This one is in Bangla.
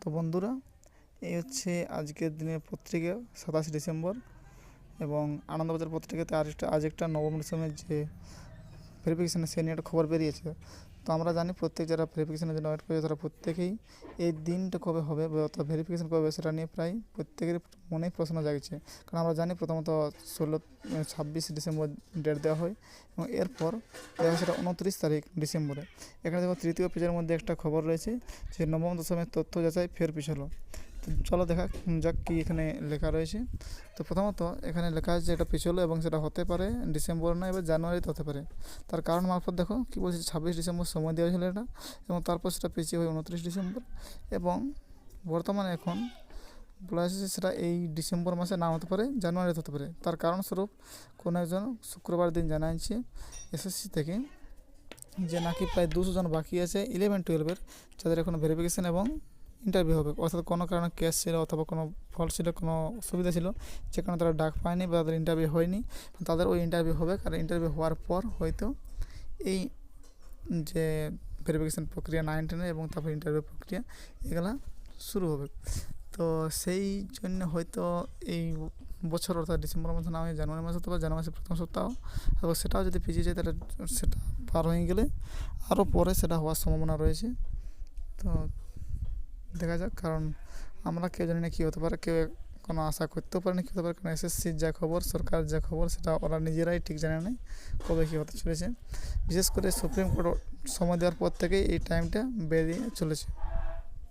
তো বন্ধুরা, এই হচ্ছে আজকের দিনের পত্রিকা 27 ডিসেম্বর, এবং আনন্দবাজার পত্রিকাতে আজ একটা নবম ডিসেম্বরের যে ভেরিফিকেশানের সে নিয়ে একটা খবর বেরিয়েছে। তো আমরা জানি প্রত্যেক যারা ভেরিফিকেশানের জন্য ওয়েট করছে তারা প্রত্যেকেই এই দিনটা কবে হবে অর্থাৎ ভেরিফিকেশান কবে সেটা নিয়ে প্রায় প্রত্যেকের মনেই প্রশ্ন জাগছে। কারণ আমরা জানি প্রথমত 26 ডিসেম্বর ডেট দেওয়া হয় এবং এরপর দেওয়া হয় সেটা 29 ডিসেম্বরে। এখানে দেখো তৃতীয় পেজের মধ্যে একটা খবর রয়েছে যে নবম দশমের তথ্য যাচাই ফের পিছালো। তো চলো দেখা যাক কী এখানে লেখা রয়েছে। তো প্রথমত এখানে লেখা আছে এটা পিছলো এবং সেটা হতে পারে ডিসেম্বর না, এবার জানুয়ারিতে হতে পারে। তার কারণ মারফত দেখো কী বলছে, 26 ডিসেম্বর সময় দেওয়া হয়েছিল এটা, এবং তারপর সেটা পিছিয়ে হয় 29 ডিসেম্বর, এবং বর্তমানে এখন বলা হয়েছে সেটা এই ডিসেম্বর মাসে না হতে পারে, জানুয়ারিতে হতে পারে। তার কারণস্বরূপ কোনো একজন শুক্রবার দিন জানাচ্ছে এসএসসি থেকে যে নাকি প্রায় 200 জন বাকি আছে 11-12-এর, যাদের এখন ভেরিফিকেশান এবং ইন্টারভিউ হবে। অর্থাৎ কোনো কারণে কেস ছিল অথবা কোনো ফল্ট ছিল, কোনো অসুবিধা ছিল, যে কারণে তারা ডাক পায়নি বা তাদের ইন্টারভিউ হয়নি, তাদের ওই ইন্টারভিউ হবে। আর ইন্টারভিউ হওয়ার পর হয়তো এই যে ভেরিফিকেশান প্রক্রিয়া 9-10 এবং তারপর ইন্টারভিউ প্রক্রিয়া এগুলা শুরু হবে। তো সেই জন্য হয়তো এই বছর অর্থাৎ ডিসেম্বর মাসে না হয় জানুয়ারি মাসে অথবা জানুয়ারি মাসের প্রথম সপ্তাহ, এবং সেটাও যদি পিছিয়ে যায় তাহলে সেটা পার হয়ে গেলে আরও পরে সেটা হওয়ার সম্ভাবনা রয়েছে। তো দেখা যাক, কারণ আমরা কেউ জানি না কী হতে পারে, কেউ কোনো আশা করতেও পারে না কী হতে পারে, কারণ এসএসসির যা খবর, সরকার যা খবর, সেটা ওরা নিজেরাই ঠিক জানে না কবে কী হতে চলেছে। বিশেষ করে সুপ্রিম কোর্ট সময় দেওয়ার পর থেকেই এই টাইমটা বেরিয়ে চলেছে।